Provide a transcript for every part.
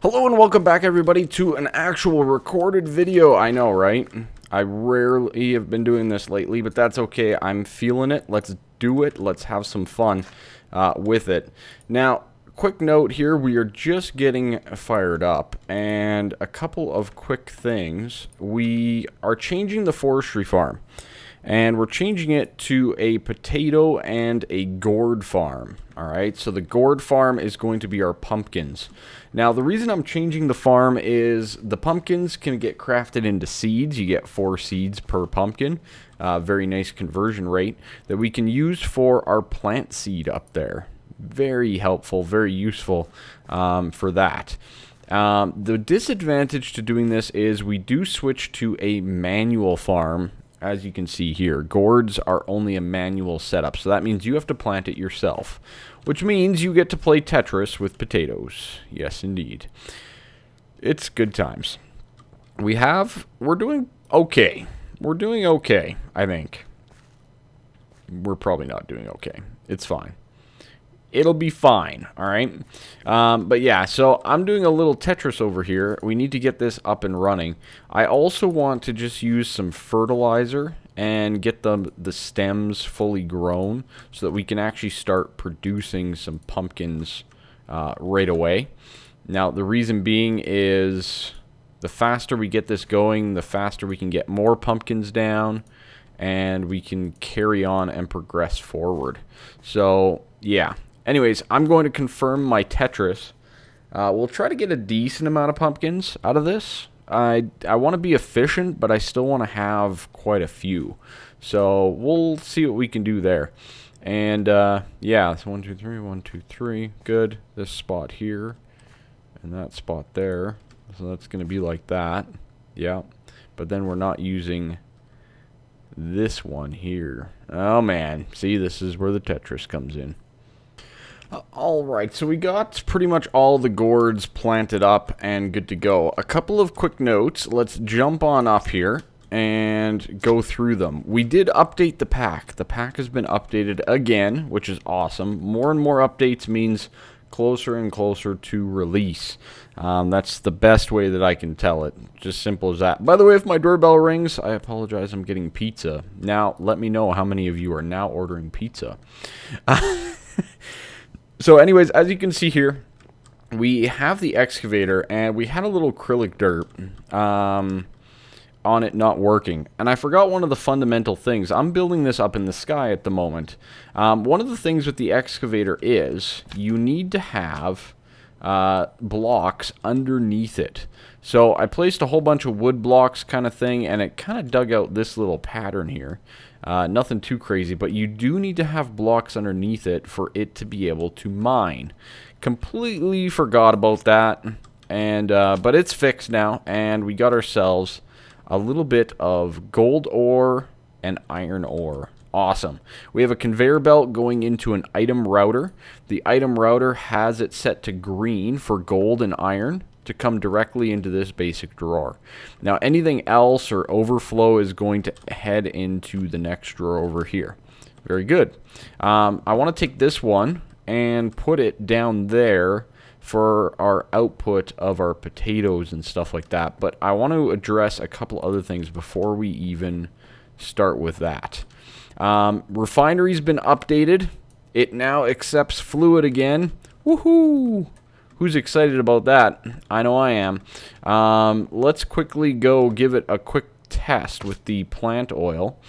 Hello and welcome back everybody to an actual recorded video. I know, right? I rarely have been doing this lately, but that's okay. I'm feeling it. Let's do it. Let's have some fun with it. Now, quick note here, we are just getting fired up, and a couple of quick things. We are changing the forestry farm, and we're changing it to a potato and a gourd farm. Alright, so the gourd farm is going to be our pumpkins. Now, the reason I'm changing the farm is the pumpkins can get crafted into seeds. You get 4 seeds per pumpkin. Very nice conversion rate that we can use for our plant seed up there. Very helpful, very useful for that. The disadvantage to doing this is we do switch to a manual farm. As you can see here, gourds are only a manual setup, so that means you have to plant it yourself, which means you get to play Tetris with potatoes. Yes, indeed. It's good times. We're doing okay. We're doing okay, I think. We're probably not doing okay. It's fine. It'll be fine, alright? But yeah, so I'm doing a little Tetris over here. We need to get this up and running. I also want to just use some fertilizer and get the stems fully grown so that we can actually start producing some pumpkins right away. Now, the reason being is the faster we get this going, the faster we can get more pumpkins down, and we can carry on and progress forward. So, yeah. Anyways, I'm going to confirm my Tetris. We'll try to get a decent amount of pumpkins out of this. I want to be efficient, but I still want to have quite a few. So we'll see what we can do there. And yeah, so 1, 2, 3, 1, 2, 3. Good. This spot here and that spot there. So that's going to be like that. Yeah. But then we're not using this one here. Oh man. See, this is where the Tetris comes in. Alright, so we got pretty much all the gourds planted up and good to go. A couple of quick notes. Let's jump on up here and go through them. We did update the pack. The pack has been updated again, which is awesome. More and more updates means closer and closer to release. That's the best way that I can tell it. Just simple as that. By the way, if my doorbell rings, I apologize, I'm getting pizza. Now, let me know how many of you are now ordering pizza. So anyways, as you can see here, we have the excavator, and we had a little Kryllyk dirt on it not working. And I forgot one of the fundamental things. I'm building this up in the sky at the moment. One of the things with the excavator is you need to have blocks underneath it. So I placed a whole bunch of wood blocks kind of thing, and it kind of dug out this little pattern here. Nothing too crazy, but you do need to have blocks underneath it for it to be able to mine. Completely forgot about that, and but it's fixed now, and we got ourselves a little bit of gold ore and iron ore. Awesome. We have a conveyor belt going into an item router. The item router has it set to green for gold and iron to come directly into this basic drawer. Now, anything else or overflow is going to head into the next drawer over here. Very good. I want to take this one and put it down there for our output of our potatoes and stuff like that. But I want to address a couple other things before we even start with that. Refinery's been updated. It now accepts fluid again. Woohoo! Who's excited about that? I know I am. Let's quickly go give it a quick test with the plant oil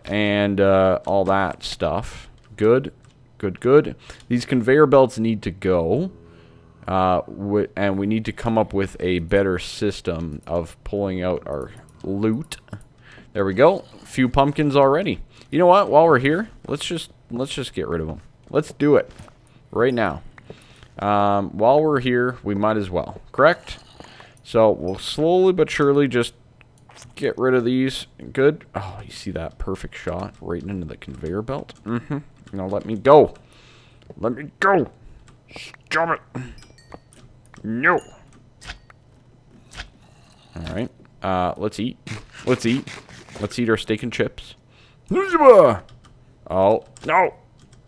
and all that stuff. Good, good, good. These conveyor belts need to go. And we need to come up with a better system of pulling out our loot. There we go. A few pumpkins already. You know what? While we're here, let's just get rid of them. Let's do it right now. While we're here, we might as well. Correct? So we'll slowly but surely just get rid of these. Good. Oh, you see that perfect shot right into the conveyor belt? Now let me go. Let me go. Stop it. No. Alright. Let's eat. Let's eat. Let's eat our steak and chips. Oh, no.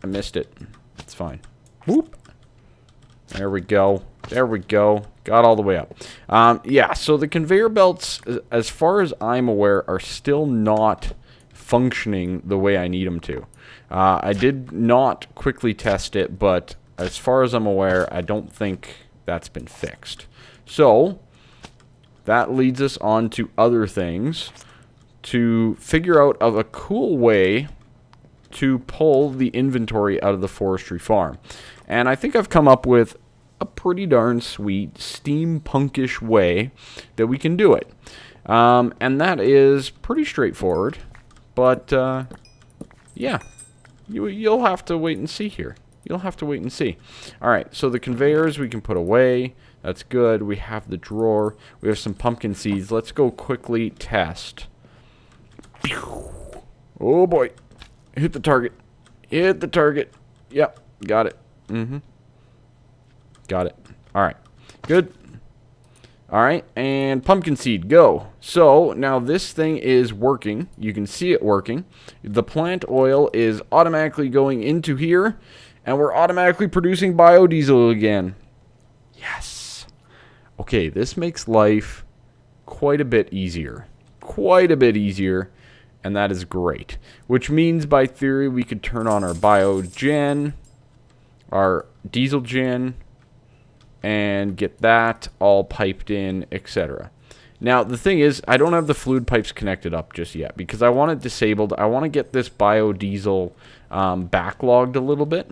I missed it. It's fine. Whoop. There we go. There we go. Got all the way up. Yeah, so the conveyor belts, as far as I'm aware, are still not functioning the way I need them to. I did not quickly test it, but as far as I'm aware, I don't think that's been fixed. So that leads us on to other things to figure out of a cool way to pull the inventory out of the forestry farm. And I think I've come up with a pretty darn sweet steampunkish way that we can do it. And that is pretty straightforward. But, yeah, you'll have to wait and see here. You'll have to wait and see. Alright, so the conveyors we can put away. That's good. We have the drawer. We have some pumpkin seeds. Let's go quickly test. Oh boy. Hit the target. Hit the target. Yep, got it. Got it. Alright, good. Alright, and pumpkin seed, go. So, now this thing is working. You can see it working. The plant oil is automatically going into here, and we're automatically producing biodiesel again. Yes. Okay, this makes life quite a bit easier. Quite a bit easier, and that is great. Which means, by theory, we could turn on our biogen, our diesel gen, and get that all piped in, etc. Now, the thing is, I don't have the fluid pipes connected up just yet because I want it disabled. I want to get this biodiesel backlogged a little bit.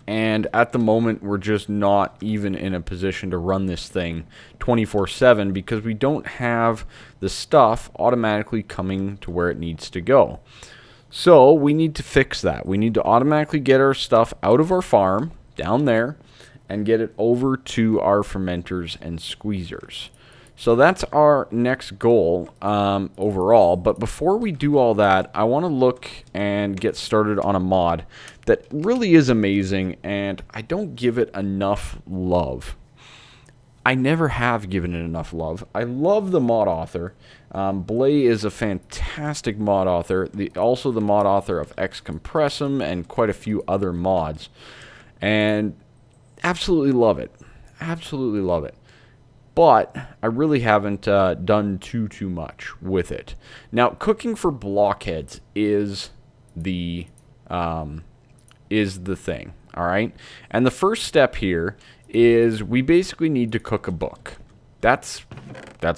And at the moment, we're just not even in a position to run this thing 24/7 because we don't have the stuff automatically coming to where it needs to go. So we need to fix that. We need to automatically get our stuff out of our farm down there and get it over to our fermenters and squeezers. So that's our next goal overall. But before we do all that, I want to look and get started on a mod that really is amazing, and I don't give it enough love. I never have given it enough love. I love the mod author. Blay is a fantastic mod author. Also the mod author of Excompressum and quite a few other mods. And absolutely love it. Absolutely love it. But I really haven't done too much with it. Now, cooking for blockheads is the thing, all right? And the first step here is we basically need to cook a book. That's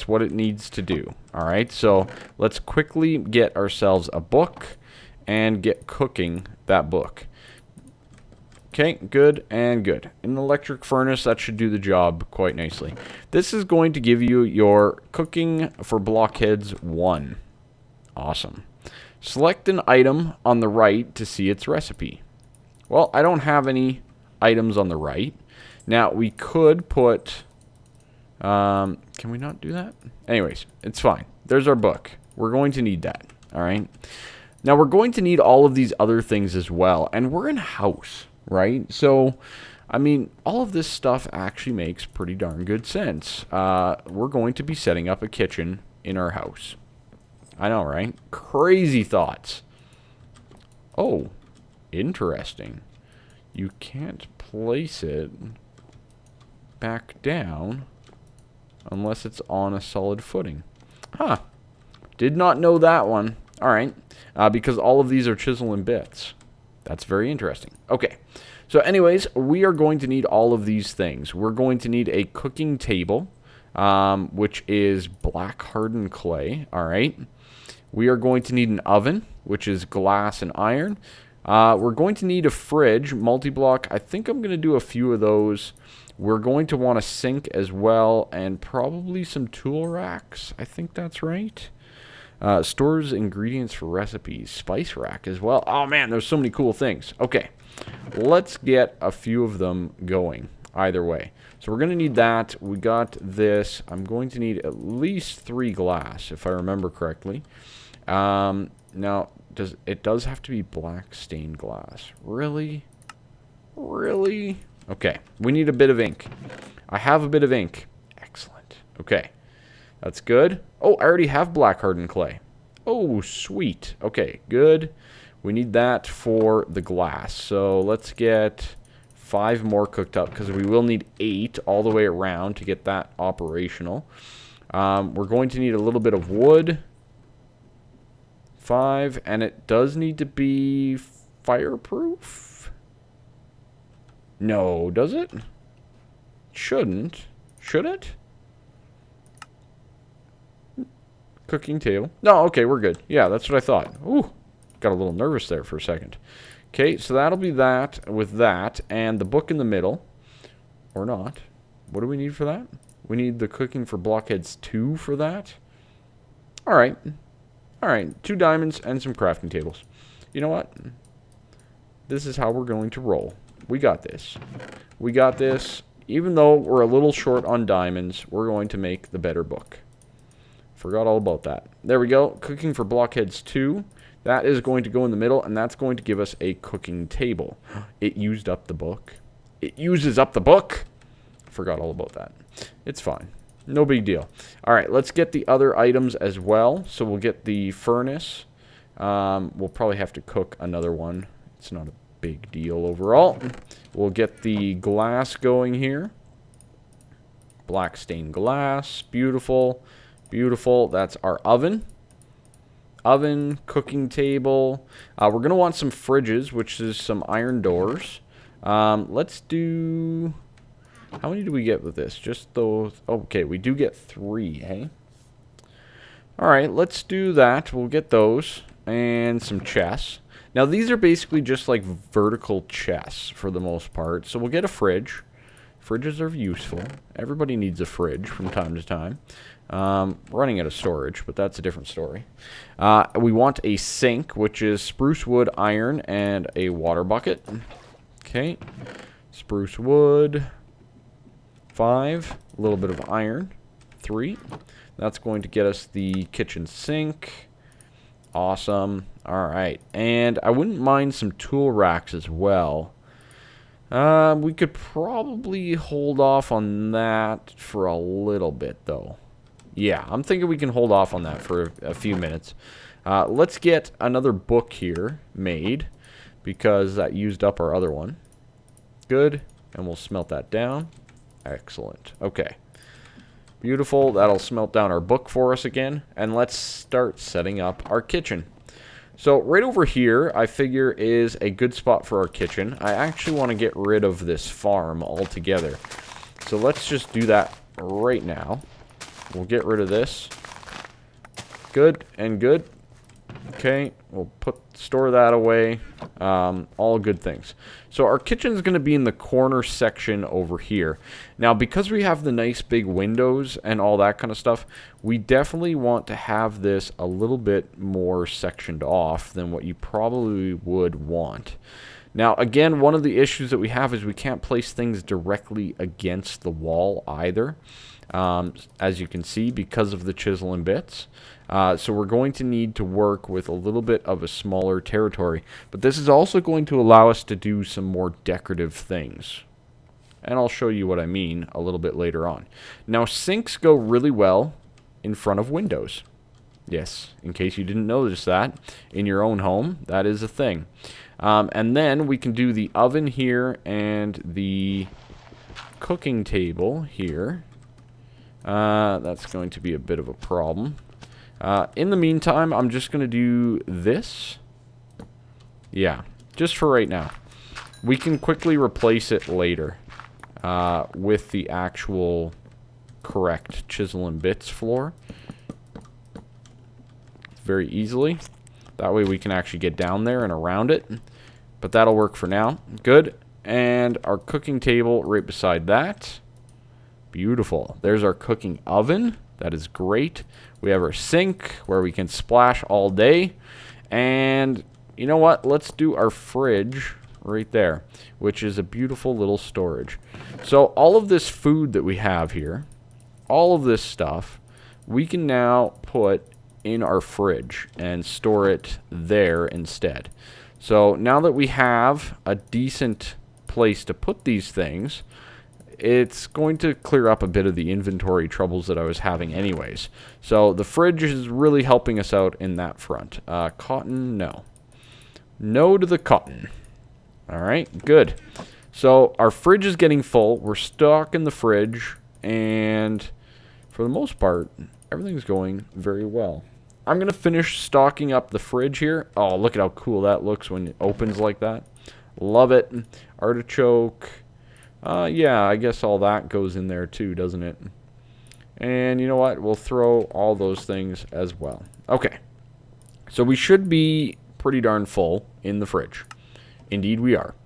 what it needs to do, all right? So let's quickly get ourselves a book and get cooking that book. Okay, good and good. An electric furnace, that should do the job quite nicely. This is going to give you your Cooking for Blockheads 1. Awesome. Select an item on the right to see its recipe. Well, I don't have any items on the right. Now, we could put... can we not do that? Anyways, it's fine. There's our book. We're going to need that, all right? Now, we're going to need all of these other things as well, and we're in house. Right? So, I mean, all of this stuff actually makes pretty darn good sense. We're going to be setting up a kitchen in our house. I know, right? Crazy thoughts. Oh, interesting. You can't place it back down unless it's on a solid footing. Huh. Did not know that one. All right. Because all of these are chisel and bits. That's very interesting. Okay, so anyways, we are going to need all of these things. We're going to need a cooking table, which is black hardened clay, all right? We are going to need an oven, which is glass and iron. We're going to need a fridge, multi-block. I think I'm going to do a few of those. We're going to want a sink as well, and probably some tool racks. I think that's right. Stores ingredients for recipes. Spice rack as well. Oh man, there's so many cool things. Okay, let's get a few of them going either way. So we're going to need that. We got this. I'm going to need at least 3 glass, if I remember correctly. Now, it does have to be black stained glass. Really? Really? Okay, we need a bit of ink. I have a bit of ink. Excellent. Okay. That's good. Oh, I already have black hardened clay. Oh, sweet. Okay, good. We need that for the glass. So let's get 5 more cooked up because we will need 8 all the way around to get that operational. We're going to need a little bit of wood. 5, and it does need to be fireproof. No, does it? Shouldn't. Should it? Cooking table. No, okay, we're good. Yeah, that's what I thought. Ooh, got a little nervous there for a second. Okay, so that'll be that with that, and the book in the middle. Or not. What do we need for that? We need the cooking for blockheads 2 for that. Alright. Alright, 2 diamonds and some crafting tables. You know what? This is how we're going to roll. We got this. We got this. Even though we're a little short on diamonds, we're going to make the better book. Forgot all about that. There we go. Cooking for blockheads 2. That is going to go in the middle, and that's going to give us a cooking table. It used up the book. It uses up the book. Forgot all about that. It's fine. No big deal. All right, let's get the other items as well. So we'll get the furnace. We'll probably have to cook another one. It's not a big deal overall. We'll get the glass going here. Black stained glass. Beautiful. Beautiful. That's our oven. Oven, cooking table. We're going to want some fridges, which is some iron doors. Let's do... How many do we get with this? Just those... Okay, we do get 3, hey? Alright, let's do that. We'll get those. And some chests. Now, these are basically just like vertical chests for the most part. So we'll get a fridge. Fridges are useful. Everybody needs a fridge from time to time. Running out of storage, but that's a different story. We want a sink, which is spruce wood, iron, and a water bucket. Okay. Spruce wood. 5. A little bit of iron. 3. That's going to get us the kitchen sink. Awesome. Alright. And I wouldn't mind some tool racks as well. We could probably hold off on that for a little bit, though. Yeah, I'm thinking we can hold off on that for a few minutes. Let's get another book here made, because that used up our other one. Good. And we'll smelt that down. Excellent. Okay. Beautiful. That'll smelt down our book for us again. And let's start setting up our kitchen. So right over here, I figure, is a good spot for our kitchen. I actually want to get rid of this farm altogether. So let's just do that right now. We'll get rid of this. Good and good. Okay, we'll store that away. All good things. So our kitchen is going to be in the corner section over here. Now, because we have the nice big windows and all that kind of stuff, we definitely want to have this a little bit more sectioned off than what you probably would want. Now, again, one of the issues that we have is we can't place things directly against the wall either. As you can see, because of the chisel and bits. So we're going to need to work with a little bit of a smaller territory. But this is also going to allow us to do some more decorative things. And I'll show you what I mean a little bit later on. Now, sinks go really well in front of windows. Yes, in case you didn't notice that, in your own home, that is a thing. And then we can do the oven here and the cooking table here. That's going to be a bit of a problem. In the meantime, I'm just going to do this. Yeah, just for right now. We can quickly replace it later with the actual correct chisel and bits floor. Very easily. That way we can actually get down there and around it. But that'll work for now. Good. And our cooking table right beside that. Beautiful. There's our cooking oven. That is great. We have our sink where we can splash all day. And you know what? Let's do our fridge right there, which is a beautiful little storage. So all of this food that we have here, all of this stuff, we can now put in our fridge and store it there instead. So now that we have a decent place to put these things, it's going to clear up a bit of the inventory troubles that I was having anyways. So the fridge is really helping us out in that front. Cotton, no. No to the cotton. Alright, good. So our fridge is getting full. We're stuck in the fridge. And for the most part, everything's going very well. I'm going to finish stocking up the fridge here. Oh, look at how cool that looks when it opens like that. Love it. Artichoke. Yeah, I guess all that goes in there too, doesn't it? And you know what? We'll throw all those things as well. Okay. So we should be pretty darn full in the fridge. Indeed we are.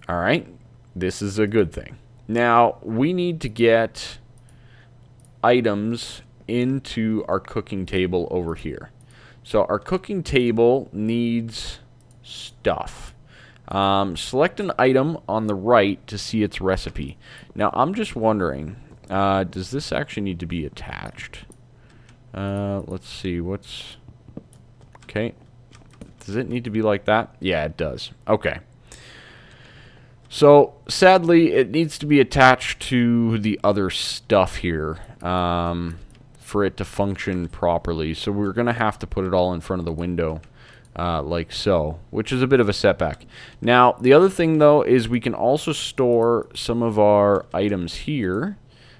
All right. This is a good thing. Now, we need to get items into our cooking table over here. So our cooking table needs stuff. Select an item on the right to see its recipe. Now, I'm just wondering, does this actually need to be attached? Let's see, what's... Okay. Does it need to be like that? Yeah, it does. Okay. So, sadly, it needs to be attached to the other stuff here for it to function properly. So we're going to have to put it all in front of the window like so, which is a bit of a setback. Now, the other thing, though, is we can also store some of our items here.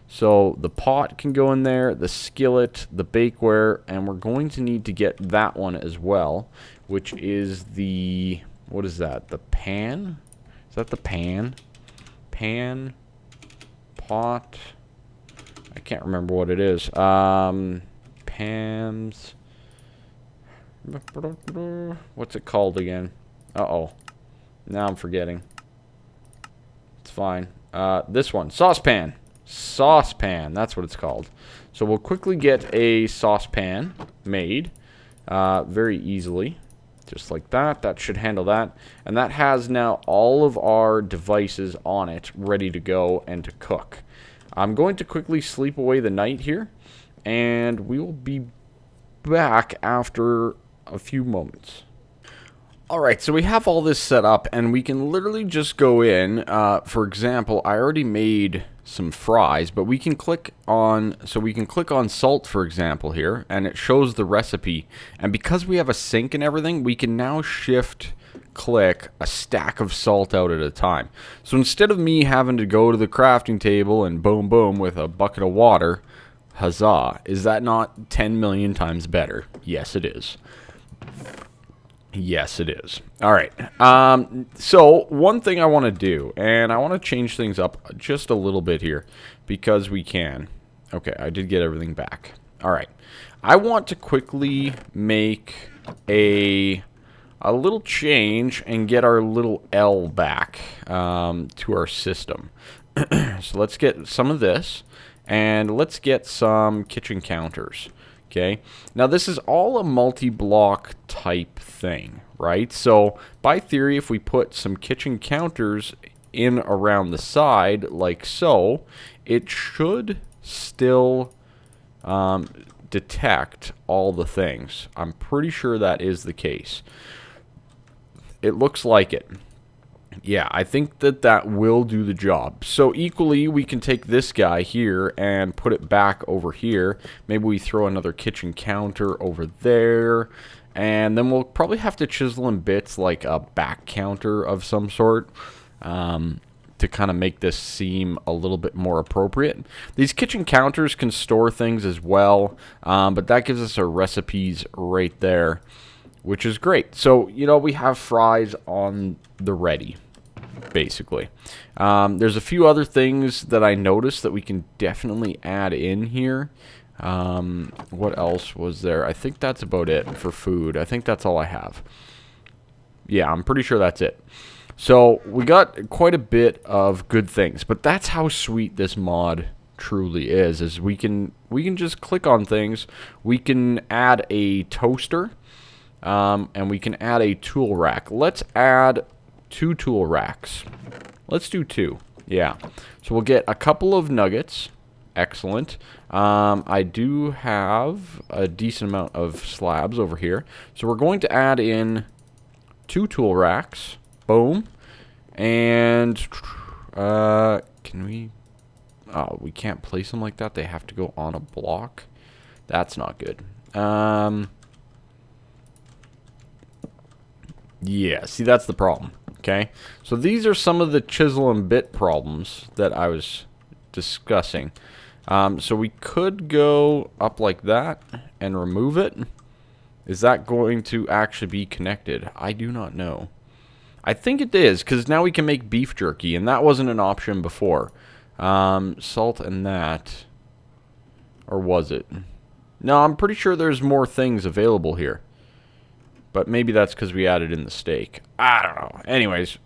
So the pot can go in there, the skillet, the bakeware, and we're going to need to get that one as well, which is the... What is that? The pan? Is that the pan? Pan, pot, I can't remember what it is. Pans, what's it called again? Uh-oh, now I'm forgetting. It's fine. This one, saucepan. Saucepan, that's what it's called. So we'll quickly get a saucepan made very easily. Just like that. That should handle that. And that has now all of our devices on it ready to go and to cook. I'm going to quickly sleep away the night here. And we will be back after a few moments. Alright, so we have all this set up. And we can literally just go in. For example, I already made some fries, but we can click on, so we can click on salt, for example, here, and it shows the recipe. And because we have a sink and everything, we can now shift click a stack of salt out at a time. So instead of me having to go to the crafting table and boom boom with a bucket of water, huzzah, is that not 10 million times better? Yes, it is. Yes, it is. All right. So one thing I want to do, and I want to change things up just a little bit here because we can. Okay, I did get everything back. All right. I want to quickly make a little change and get our little L back to our system. So let's get some of this, and let's get some kitchen counters. Okay, now this is all a multi-block type thing, right? So by theory, if we put some kitchen counters in around the side like so, it should still detect all the things. I'm pretty sure that is the case. It looks like it. Yeah, I think that that will do the job. So equally, we can take this guy here and put it back over here. Maybe we throw another kitchen counter over there. And then we'll probably have to chisel in bits like a back counter of some sort to kind of make this seem a little bit more appropriate. These kitchen counters can store things as well, but that gives us our recipes right there, which is great. So, you know, we have fries on the ready, basically. There's a few other things that I noticed that we can definitely add in here. What else was there? I think that's about it for food. I think that's all I have. Yeah, I'm pretty sure that's it. So we got quite a bit of good things, but that's how sweet this mod truly is we can just click on things. We can add a toaster, and we can add a tool rack. Let's add 2 tool racks. Let's do 2. Yeah. So we'll get a couple of nuggets. Excellent. I do have a decent amount of slabs over here. So we're going to add in 2 tool racks. Boom. And can we... Oh, we can't place them like that. They have to go on a block. That's not good. Yeah, see, that's the problem. Okay, so these are some of the chisel and bit problems that I was discussing. So we could go up like that and remove it. Is that going to actually be connected? I do not know. I think it is, because now we can make beef jerky, and that wasn't an option before. Salt and that. Or was it? No, I'm pretty sure there's more things available here. But maybe that's because we added in the steak. I don't know. Anyways,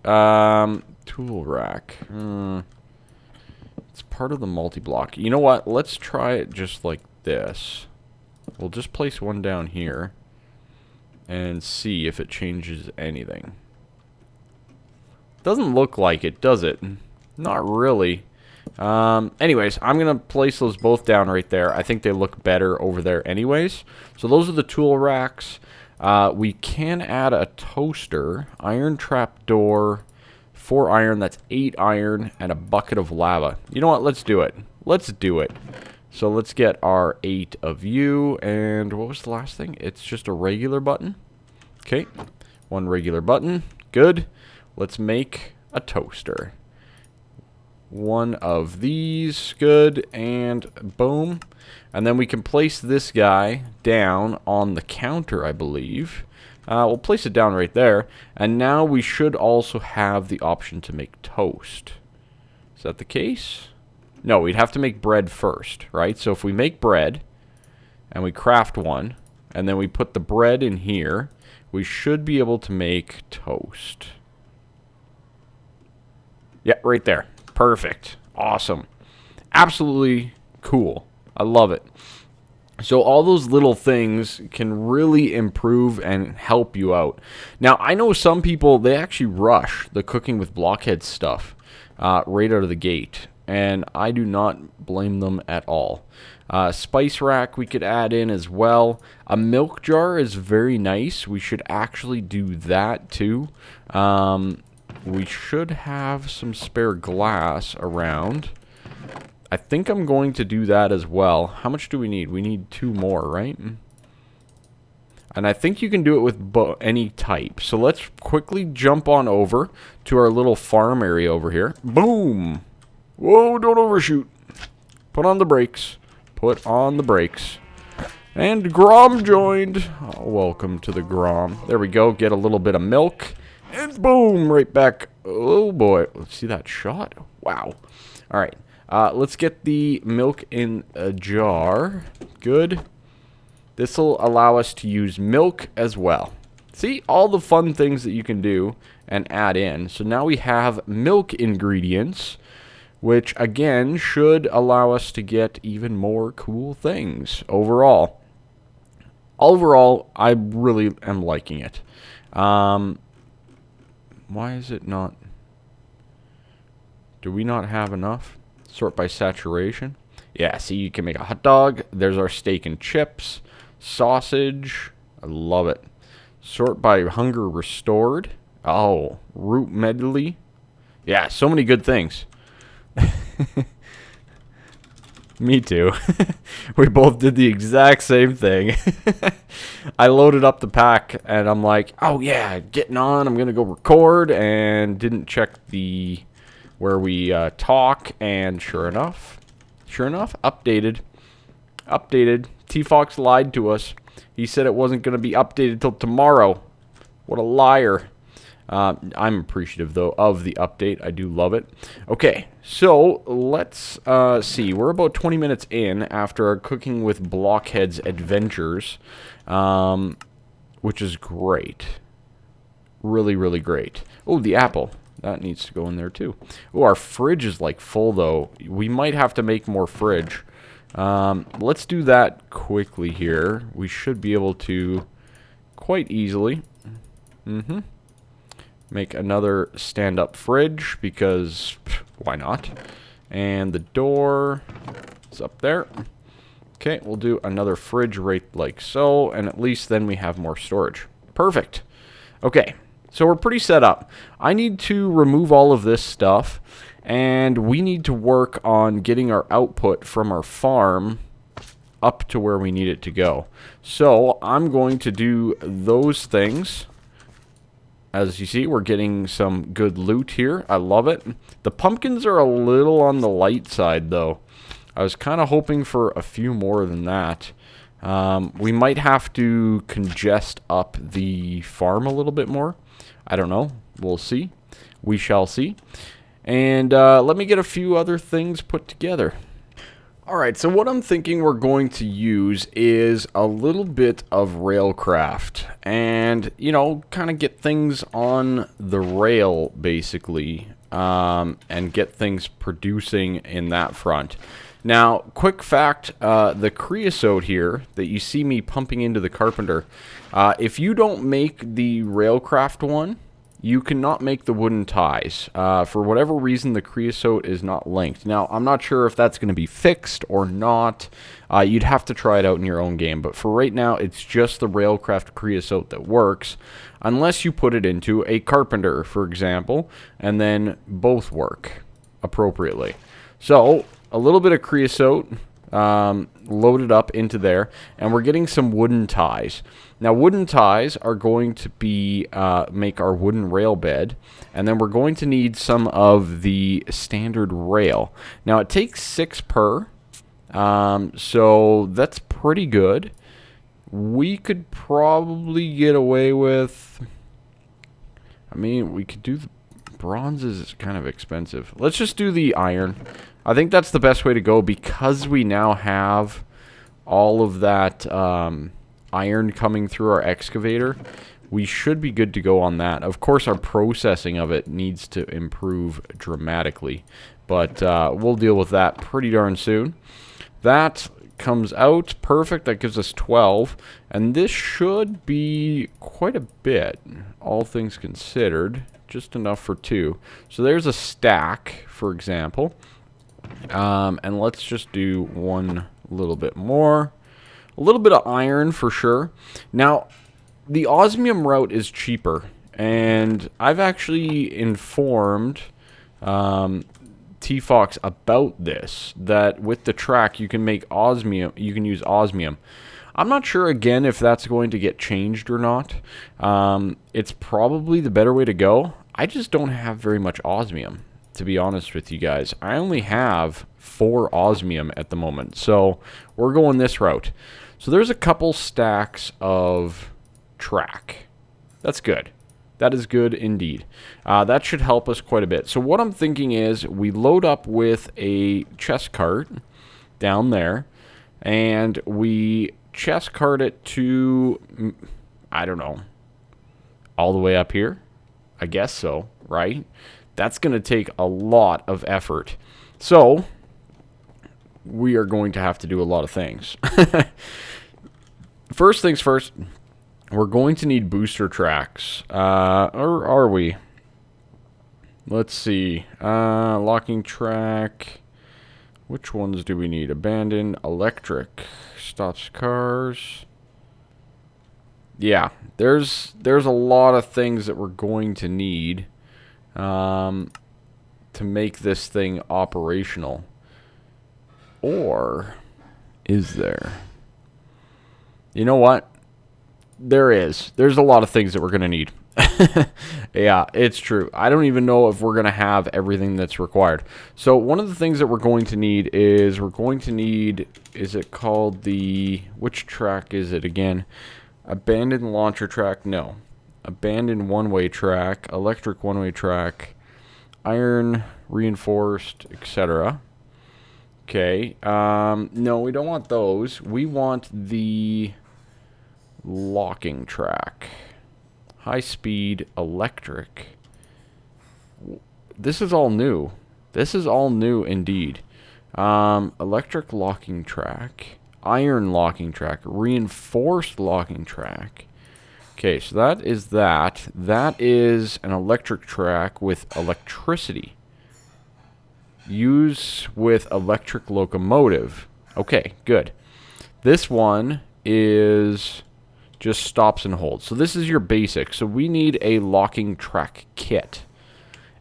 tool rack. It's part of the multi-block. You know what? Let's try it just like this. We'll just place one down here and see if it changes anything. Doesn't look like it, does it? Not really. Anyways, I'm going to place those both down right there. I think they look better over there anyways. So those are the tool racks. We can add a toaster, iron trap door, 4 iron, that's 8 iron, and a bucket of lava. You know what? Let's do it. Let's do it. So let's get our 8 of you, and what was the last thing? It's just a regular button. Okay, 1 regular button. Good. Let's make a toaster. 1 of these. Good, and boom. And then we can place this guy down on the counter, I believe. We'll place it down right there. And now we should also have the option to make toast. Is that the case? No, we'd have to make bread first, right? So if we make bread, and we craft one, and then we put the bread in here, we should be able to make toast. Yeah, right there. Perfect. Awesome. Absolutely cool. I love it. So all those little things can really improve and help you out. Now, I know some people, they actually rush the cooking with blockhead stuff right out of the gate. And I do not blame them at all. Spice rack we could add in as well. A milk jar is very nice. We should actually do that too. We should have some spare glass around. I think I'm going to do that as well. How much do we need? We need 2 more, right? And I think you can do it with any type. So let's quickly jump on over to our little farm area over here. Boom! Whoa, don't overshoot. Put on the brakes. Put on the brakes. And Grom joined. Oh, welcome to the Grom. There we go. Get a little bit of milk. And boom, right back. Oh, boy. Let's see that shot. Wow. All right. Let's get the milk in a jar. Good. This will allow us to use milk as well. See, all the fun things that you can do and add in. So now we have milk ingredients, which again should allow us to get even more cool things overall. Overall, I really am liking it. Why is it not? Do we not have enough? Sort by saturation. Yeah, see, you can make a hot dog. There's our steak and chips. Sausage. I love it. Sort by hunger restored. Oh, root medley. Yeah, so many good things. Me too. We both did the exact same thing. I loaded up the pack and I'm like, oh yeah, getting on. I'm going to go record, and didn't check the where we talk, and sure enough, updated. T-Fox lied to us. He said it wasn't going to be updated till tomorrow. What a liar. I'm appreciative, though, of the update. I do love it. Okay, so let's see. We're about 20 minutes in after our Cooking with Blockheads adventures, which is great. Really, really great. Oh, the apple. That needs to go in there, too. Oh, our fridge is, like, full, though. We might have to make more fridge. Let's do that quickly here. We should be able to quite easily. Make another stand-up fridge, because why not? And the door is up there. Okay, we'll do another fridge right like so, and at least then we have more storage. Perfect. Okay, so we're pretty set up. I need to remove all of this stuff, and we need to work on getting our output from our farm up to where we need it to go. So I'm going to do those things As you see, we're getting some good loot here. I love it. The pumpkins are a little on the light side, though. I was kind of hoping for a few more than that. We might have to congest up the farm a little bit more. I don't know. We'll see. We shall see. And let me get a few other things put together. Alright, so what I'm thinking we're going to use is a little bit of railcraft. And, you know, kind of get things on the rail, basically. And get things producing in that front. Now, quick fact, the creosote here that you see me pumping into the carpenter, if you don't make the railcraft one, you cannot make the wooden ties. For whatever reason, the creosote is not linked. Now, I'm not sure if that's going to be fixed or not. You'd have to try it out in your own game. But for right now, it's just the railcraft creosote that works, unless you put it into a carpenter, for example, and then both work appropriately. So, a little bit of creosote loaded up into there, and we're getting some wooden ties. Now, wooden ties are going to be make our wooden rail bed, and then we're going to need some of the standard rail. Now, it takes 6 per, so that's pretty good. We could probably get away with, I mean, we could do the bronze is kind of expensive. Let's just do the iron. I think that's the best way to go because we now have all of that iron coming through our excavator. We should be good to go on that. Of course, our processing of it needs to improve dramatically, but we'll deal with that pretty darn soon. That comes out perfect. That gives us 12, and this should be quite a bit, all things considered. Just enough for 2. So there's a stack, for example. And let's just do one little bit more. A little bit of iron for sure. Now, the osmium route is cheaper. And I've actually informed T-Fox about this. That with the track, you can make osmium. You can use osmium. I'm not sure, again, if that's going to get changed or not. It's probably the better way to go. I just don't have very much osmium, to be honest with you guys. I only have 4 osmium at the moment, so we're going this route. So there's a couple stacks of track. That's good. That is good indeed. That should help us quite a bit. So what I'm thinking is we load up with a chest cart down there, and we chest cart it to, I don't know, all the way up here? I guess so, right? That's going to take a lot of effort. So, we are going to have to do a lot of things. First things first, we're going to need booster tracks. Or are we? Let's see. Locking track. Which ones do we need? Abandoned, electric, stops cars. Yeah, there's a lot of things that we're going to need to make this thing operational. Or is there? You know what? There is. There's a lot of things that we're going to need. Yeah, it's true. I don't even know if we're going to have everything that's required. So one of the things that we're going to need is is it called the, which track is it again? Abandoned launcher track? No. Abandoned one-way track, electric one-way track, iron, reinforced, etc. Okay. No, we don't want those. We want the locking track. High-speed electric. This is all new. This is all new indeed. Electric locking track. Iron locking track. Reinforced locking track. Okay, so that is that. That is an electric track with electricity. Use with electric locomotive. Okay, good. This one is just stops and holds. So this is your basic. So we need a locking track kit.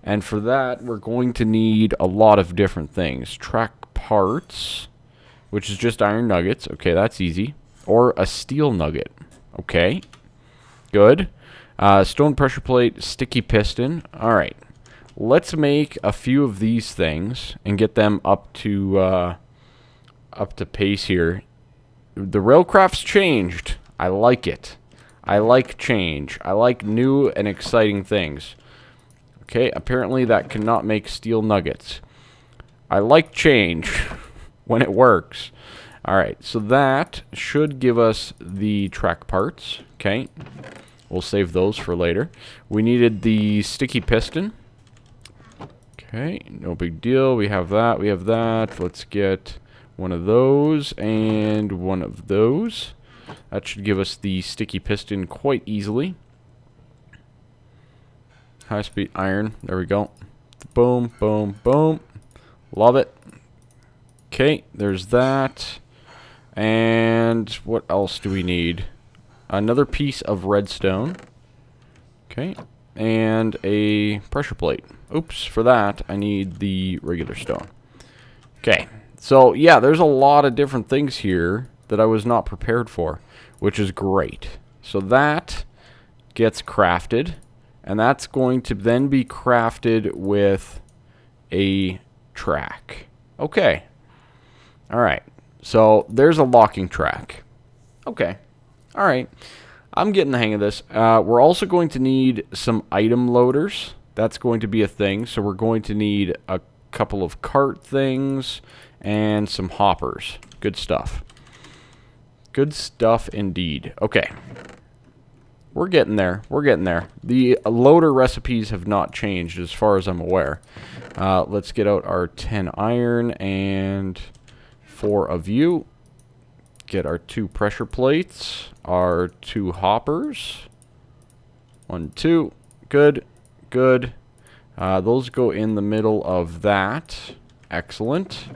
And for that, we're going to need a lot of different things. Track parts, which is just iron nuggets. Okay, that's easy. Or a steel nugget. Okay, good. Stone pressure plate, sticky piston. All right. Let's make a few of these things and get them up to pace here. The railcraft's changed. I like it. I like change. I like new and exciting things. Okay, apparently that cannot make steel nuggets. I like change when it works. Alright, so that should give us the track parts. Okay, we'll save those for later. We needed the sticky piston. Okay, no big deal. We have that. We have that. Let's get one of those and one of those. That should give us the sticky piston quite easily. High-speed iron. There we go. Boom, boom, boom. Love it. Okay, there's that. And what else do we need? Another piece of redstone. Okay, and a pressure plate. Oops, for that, I need the regular stone. Okay, so yeah, there's a lot of different things here that I was not prepared for, which is great. So that gets crafted, and that's going to then be crafted with a track. Okay. All right. So there's a locking track. Okay. All right. I'm getting the hang of this. We're also going to need some item loaders. That's going to be a thing. So we're going to need a couple of cart things and some hoppers. Good stuff. Good stuff indeed. Okay. We're getting there. We're getting there. The loader recipes have not changed as far as I'm aware. Let's get out our 10 iron and 4 of you. Get our 2 pressure plates. Our 2 hoppers. 1, 2. Good. Good. Those go in the middle of that. Excellent.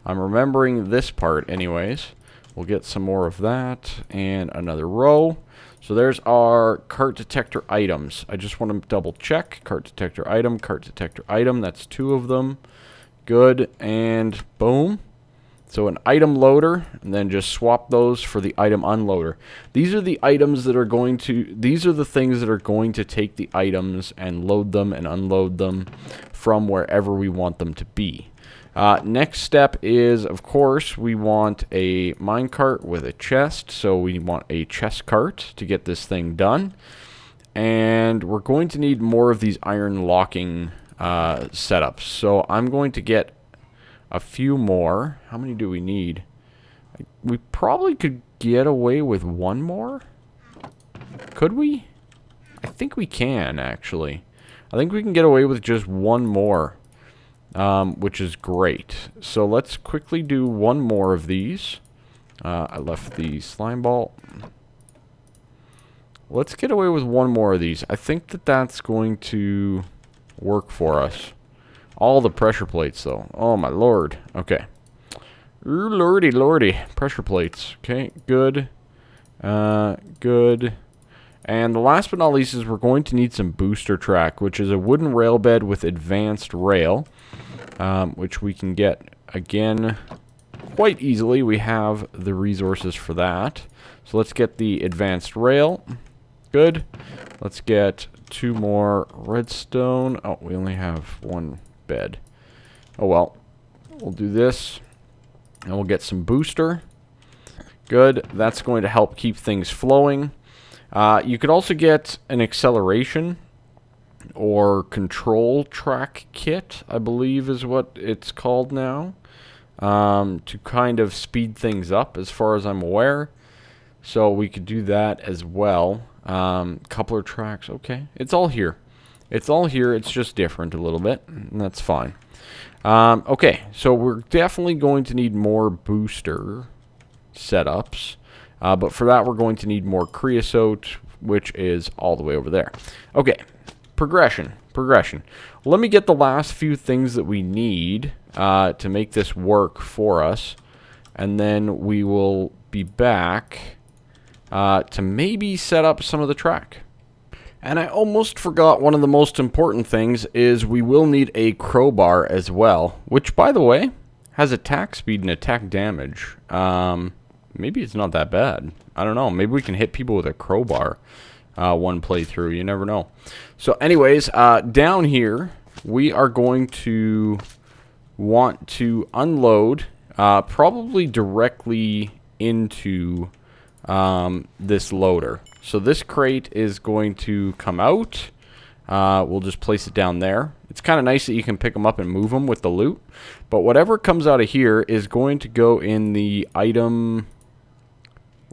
I'm remembering this part anyways. We'll get some more of that and another row. So there's our cart detector items. I just want to double check. Cart detector item, cart detector item. That's 2 of them. Good. And boom. So an item loader, and then just swap those for the item unloader. These are the items that are going to, these are the things that are going to take the items and load them and unload them from wherever we want them to be. Next step is, of course, we want a minecart with a chest. So we want a chest cart to get this thing done. And we're going to need more of these iron locking setups. So I'm going to get a few more. How many do we need? We probably could get away with 1 more. Could we? I think we can, actually. I think we can get away with just 1 more. Which is great. So let's quickly do 1 more of these. I left the slime ball. Let's get away with 1 more of these. I think that that's going to work for us. All the pressure plates, though. Oh, my lord. Okay. Ooh, lordy, lordy. Pressure plates. Okay, good. Good. And the last but not least is we're going to need some booster track, which is a wooden rail bed with advanced rail, which we can get, again, quite easily. We have the resources for that. So let's get the advanced rail. Good. Let's get 2 more redstone. Oh, we only have 1 bed. Oh, well. We'll do this, and we'll get some booster. Good. That's going to help keep things flowing. You could also get an acceleration or control track kit, I believe is what it's called now, to kind of speed things up as far as I'm aware. So we could do that as well. Coupler tracks, okay. It's all here. It's all here. It's just different a little bit, and that's fine. Okay, so we're definitely going to need more booster setups. But for that, we're going to need more creosote, which is all the way over there. Okay, progression. Let me get the last few things that we need to make this work for us. And then we will be back to maybe set up some of the track. And I almost forgot one of the most important things is we will need a crowbar as well. Which, by the way, has attack speed and attack damage. Maybe it's not that bad. I don't know. Maybe we can hit people with a crowbar. one playthrough. You never know. So anyways, down here, we are going to want to unload probably directly into this loader. So this crate is going to come out. We'll just place it down there. It's kind of nice that you can pick them up and move them with the loot. But whatever comes out of here is going to go in the item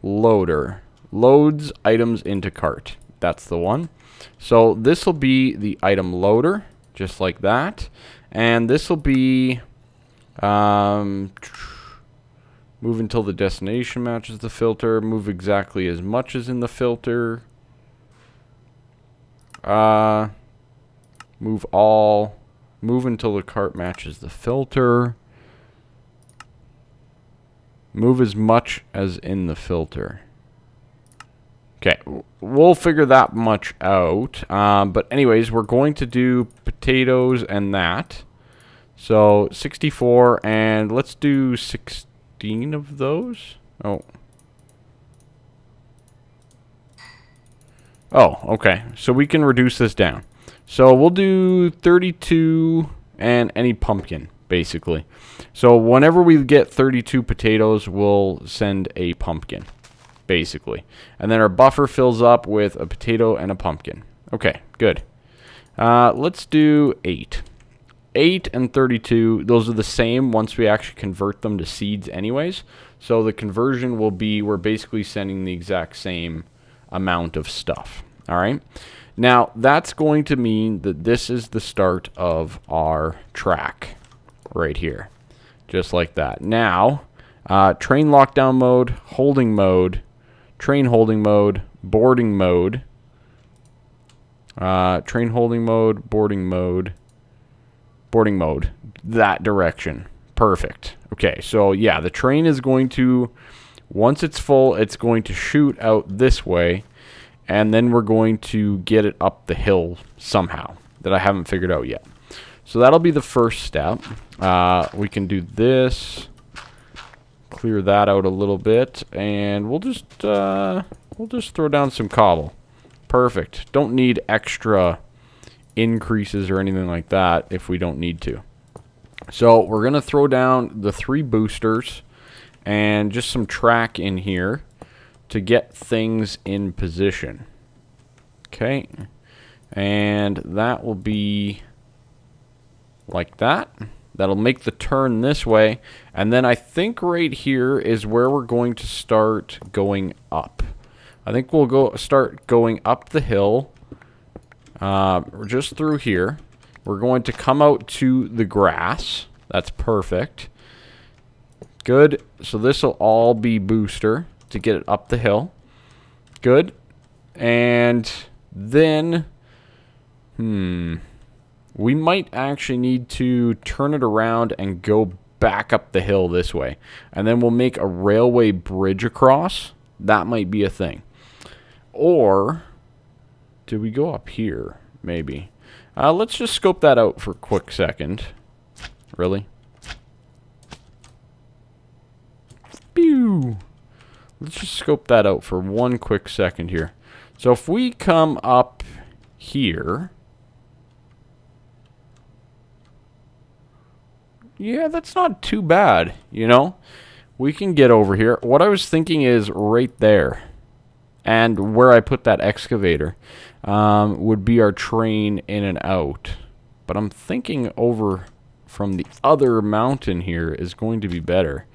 loader. Loads items into cart. That's the one. So this will be the item loader, just like that. And this will be move until the destination matches the filter. Move exactly as much as in the filter. Move all. Move until the cart matches the filter. Move as much as in the filter. Okay, we'll figure that much out. But anyways, we're going to do potatoes and that. So 64, and let's do 16 of those. Oh, okay. So we can reduce this down. So we'll do 32 and any pumpkin, basically. So whenever we get 32 potatoes, we'll send a pumpkin, basically. And then our buffer fills up with a potato and a pumpkin. Okay, good. Let's do 8. 8 and 32, those are the same once we actually convert them to seeds anyways. So the conversion will be, we're basically sending the exact same amount of stuff. All right. Now, that's going to mean that this is the start of our track right here. Just like that. Now, train lockdown mode, holding mode, train holding mode, boarding mode, train holding mode, boarding mode, boarding mode, that direction. Perfect. Okay, so yeah, the train is going to, once it's full, it's going to shoot out this way, and then we're going to get it up the hill somehow that I haven't figured out yet. So that'll be the first step. We can do this, clear that out a little bit, and we'll just throw down some cobble. Perfect. Don't need extra increases or anything like that if we don't need to. So we're going to throw down the 3 boosters and just some track in here to get things in position. Okay. And that will be like that. That'll make the turn this way. And then I think right here is where we're going to start going up. I think we'll start going up the hill. Just through here. We're going to come out to the grass. That's perfect. Good. So this will all be booster to get it up the hill. Good. And then, we might actually need to turn it around and go back up the hill this way. And then we'll make a railway bridge across. That might be a thing. Or, do we go up here? Maybe. Let's just scope that out for a quick second. Really? Pew! Let's just scope that out for one quick second here. So if we come up here... Yeah, that's not too bad, you know? We can get over here. What I was thinking is right there. And where I put that excavator would be our train in and out. But I'm thinking over from the other mountain here is going to be better.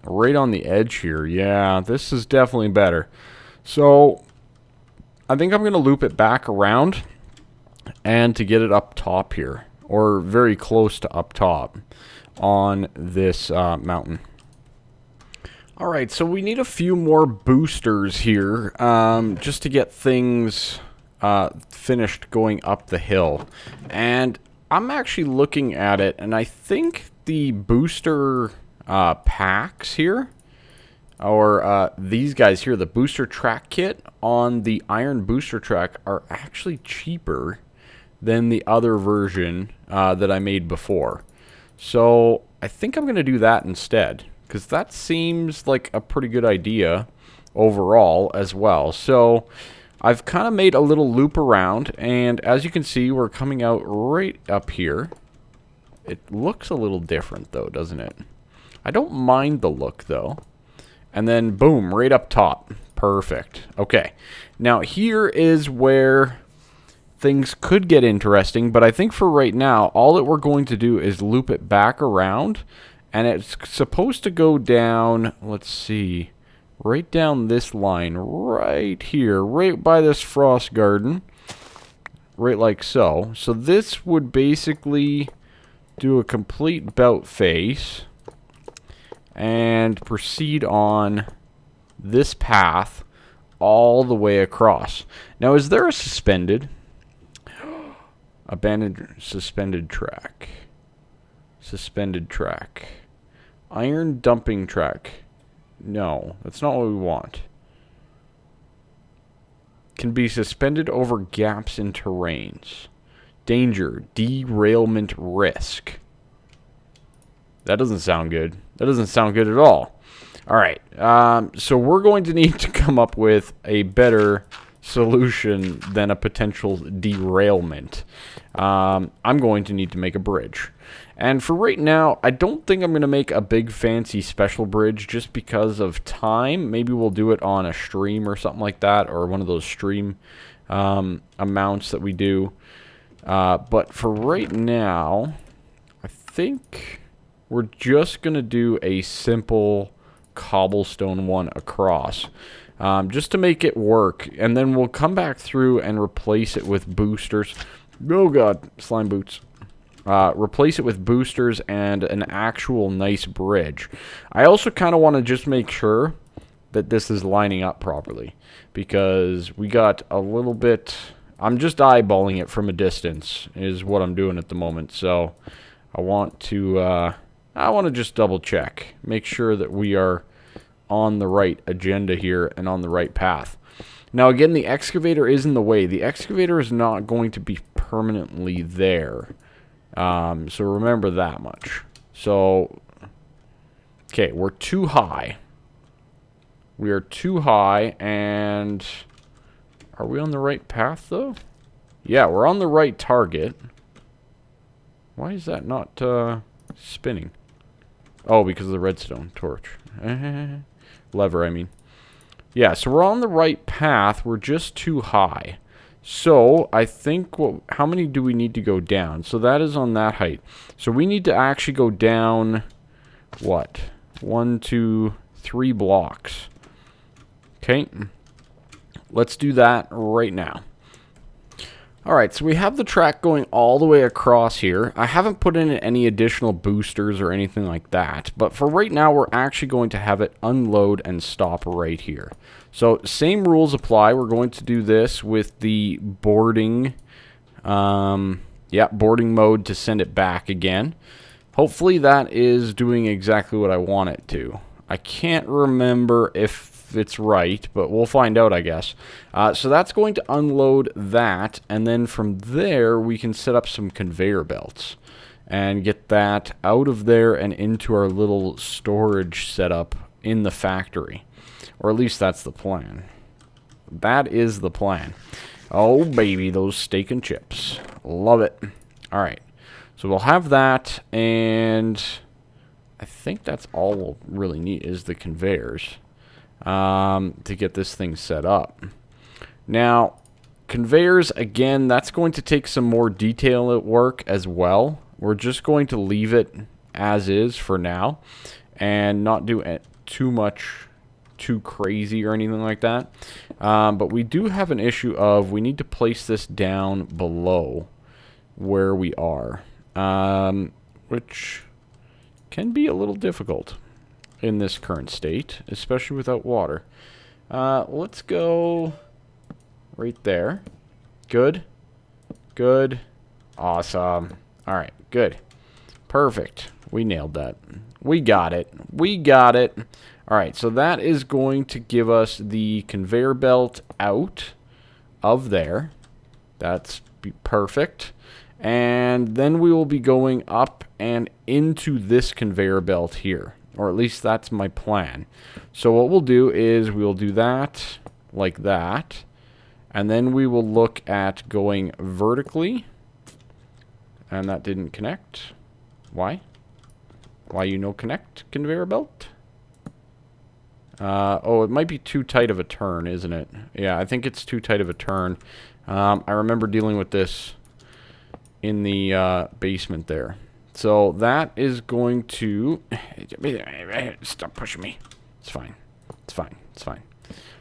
Right on the edge here. Yeah, this is definitely better. So, I think I'm going to loop it back around and to get it up top here. Or very close to up top on this mountain. Alright, so we need a few more boosters here just to get things finished going up the hill. And I'm actually looking at it, and I think the booster packs here, or these guys here, the booster track kit on the iron booster track are actually cheaper than the other version that I made before. So I think I'm going to do that instead, because that seems like a pretty good idea. overall as well. So I've kind of made a little loop around, and as you can see, we're coming out right up here. It looks a little different though, doesn't it? I don't mind the look though. And then boom, right up top. Perfect. Okay. Now here is where things could get interesting, but I think for right now, all that we're going to do is loop it back around, and it's supposed to go down, let's see, right down this line, right here, right by this frost garden, right like so. So this would basically do a complete belt face and proceed on this path all the way across. Now, is there a suspended? Abandoned suspended track. Suspended track. Iron dumping track. No, that's not what we want. Can be suspended over gaps in terrains. Danger. Derailment risk. That doesn't sound good. That doesn't sound good at all. Alright, so we're going to need to come up with a better solution than a potential derailment. I'm going to need to make a bridge. And for right now, I don't think I'm going to make a big fancy special bridge just because of time. Maybe we'll do it on a stream or something like that, or one of those stream amounts that we do. But for right now, I think we're just going to do a simple cobblestone one across. Just to make it work, and then we'll come back through and replace it with boosters. Oh god, slime boots. Replace it with boosters and an actual nice bridge. I also kind of want to just make sure that this is lining up properly, because we got a little bit... I'm just eyeballing it from a distance is what I'm doing at the moment, so I want to just double check, make sure that we are on the right agenda here and on the right path. Now again, the excavator is in the way. The excavator is not going to be permanently there. So remember that much. So, okay, we're too high. We are too high, and are we on the right path though? Yeah, we're on the right target. Why is that not spinning? Oh, because of the redstone torch. Lever, I mean. Yeah, so we're on the right path. We're just too high. So, I think, how many do we need to go down? So, that is on that height. So, we need to actually go down, what? 1, 2, 3 blocks. Okay. Let's do that right now. Alright, so we have the track going all the way across here. I haven't put in any additional boosters or anything like that, but for right now we're actually going to have it unload and stop right here. So same rules apply. We're going to do this with the boarding, boarding mode to send it back again. Hopefully that is doing exactly what I want it to. I can't remember if it's right, but we'll find out, I guess. So that's going to unload that, and then from there we can set up some conveyor belts and get that out of there and into our little storage setup in the factory. Or at least that's the plan. That is the plan. Oh baby, those steak and chips. Love it. Alright, so we'll have that, and I think that's all we'll really need is the conveyors. To get this thing set up. Now, conveyors, again, that's going to take some more detail at work as well. We're just going to leave it as is for now and not do it too crazy or anything like that. But we do have an issue of we need to place this down below where we are, which can be a little difficult in this current state, especially without water. Let's go right there. Good. Good. Awesome. Alright, good. Perfect. We nailed that. We got it. We got it. Alright, so that is going to give us the conveyor belt out of there. That's perfect. And then we will be going up and into this conveyor belt here. Or at least that's my plan. So what we'll do is we'll do that like that. And then we will look at going vertically. And that didn't connect. Why? Why you no connect, conveyor belt? Oh, it might be too tight of a turn, isn't it? Yeah, I think it's too tight of a turn. I remember dealing with this in the basement there. So that is going to... Stop pushing me. It's fine. It's fine. It's fine.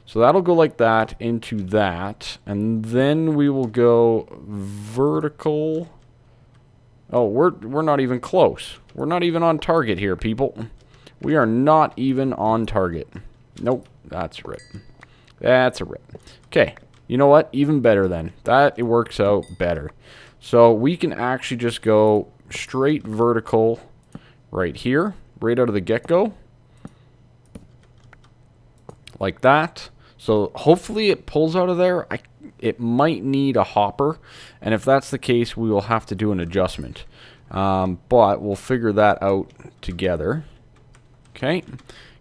So that'll go like that into that. And then we will go vertical. Oh, we're not even close. We're not even on target here, people. We are not even on target. Nope. That's a rip. That's a rip. Okay. You know what? Even better then. That it works out better. So we can actually just go straight vertical right here, right out of the get-go, like that. So hopefully it pulls out of there. It might need a hopper, and if that's the case, we will have to do an adjustment. But we'll figure that out together. Okay,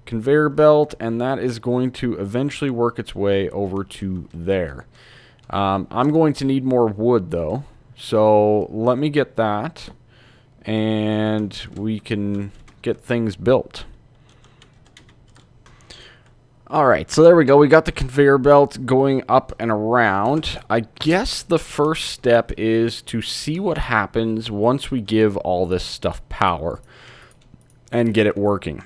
conveyor belt, and that is going to eventually work its way over to there. I'm going to need more wood, though, so let me get that. And we can get things built. Alright, so there we go. We got the conveyor belt going up and around. I guess the first step is to see what happens once we give all this stuff power and get it working.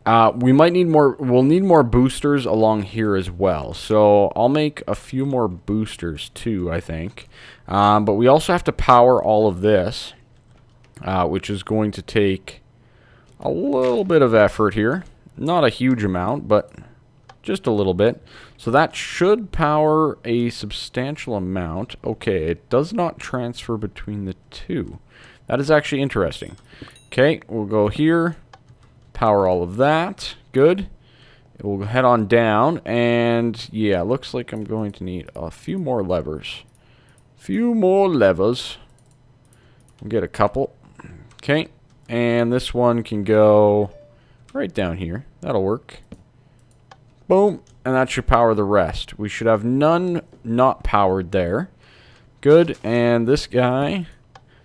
We might need more. We'll need more boosters along here as well. So I'll make a few more boosters too, I think. But we also have to power all of this. Which is going to take a little bit of effort here. Not a huge amount, but just a little bit. So that should power a substantial amount. Okay, it does not transfer between the two. That is actually interesting. Okay, we'll go here. Power all of that. Good. We'll head on down. And yeah, looks like I'm going to need a few more levers. Few more levers. We'll get a couple. Okay, and this one can go right down here. That'll work. Boom, and that should power the rest. We should have none not powered there. Good, and this guy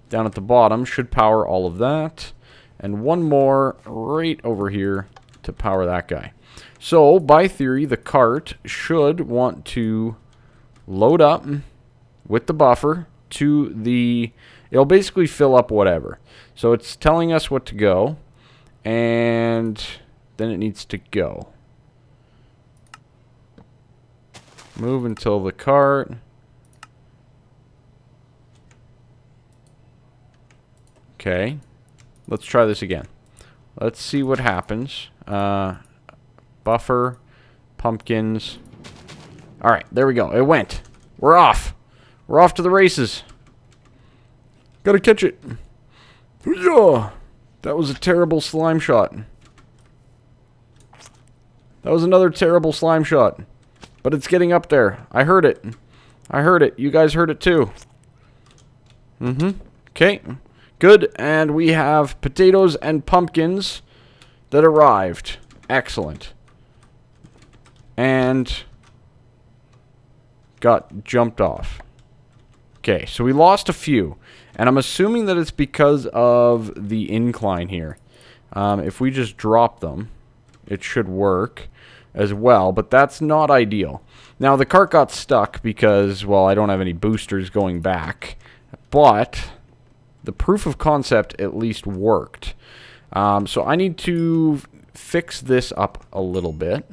down at the bottom should power all of that. And one more right over here to power that guy. So, by theory, the cart should want to load up with the buffer to the... It'll basically fill up whatever. So it's telling us what to go, and then it needs to go. Move until the cart. Okay. Let's try this again. Let's see what happens. Buffer, pumpkins. Alright, there we go. It went. We're off. We're off to the races. Gotta catch it. Yeah, that was a terrible slime shot. That was another terrible slime shot. But it's getting up there. I heard it. I heard it. You guys heard it too. Okay. Good. And we have potatoes and pumpkins that arrived. Excellent. And got jumped off. Okay, so we lost a few. And I'm assuming that it's because of the incline here. If we just drop them, it should work as well. But that's not ideal. Now, the cart got stuck because, well, I don't have any boosters going back. But the proof of concept at least worked. So I need to fix this up a little bit.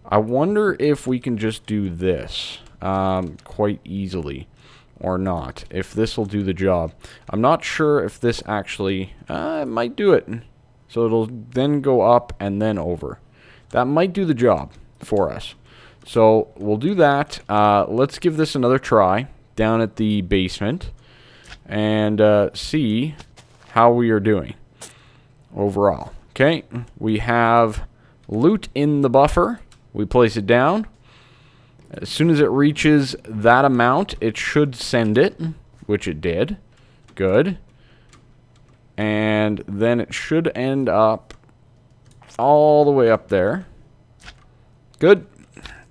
I wonder if we can just do this quite easily. Or not, if this will do the job. I'm not sure if this actually, it might do it. So it'll then go up and then over. That might do the job for us. So we'll do that. Let's give this another try down at the basement. And see how we are doing overall. Okay, we have loot in the buffer. We place it down. As soon as it reaches that amount, it should send it, which it did. Good. And then it should end up all the way up there. Good.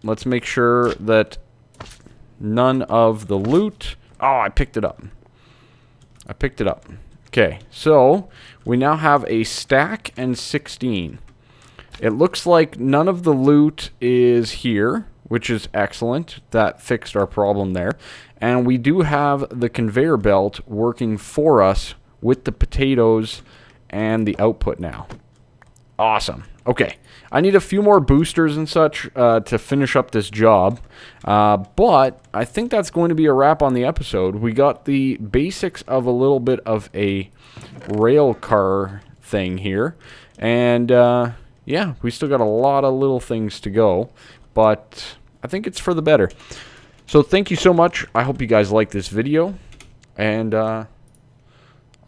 Let's make sure that none of the loot... Oh, I picked it up. I picked it up. Okay, so we now have a stack and 16. It looks like none of the loot is here, which is excellent. That fixed our problem there. And we do have the conveyor belt working for us with the potatoes and the output now. Awesome. Okay, I need a few more boosters and such to finish up this job. But I think that's going to be a wrap on the episode. We got the basics of a little bit of a rail car thing here. And yeah, we still got a lot of little things to go. But I think it's for the better. So thank you so much. I hope you guys like this video. And I'll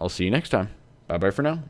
see you next time. Bye-bye for now.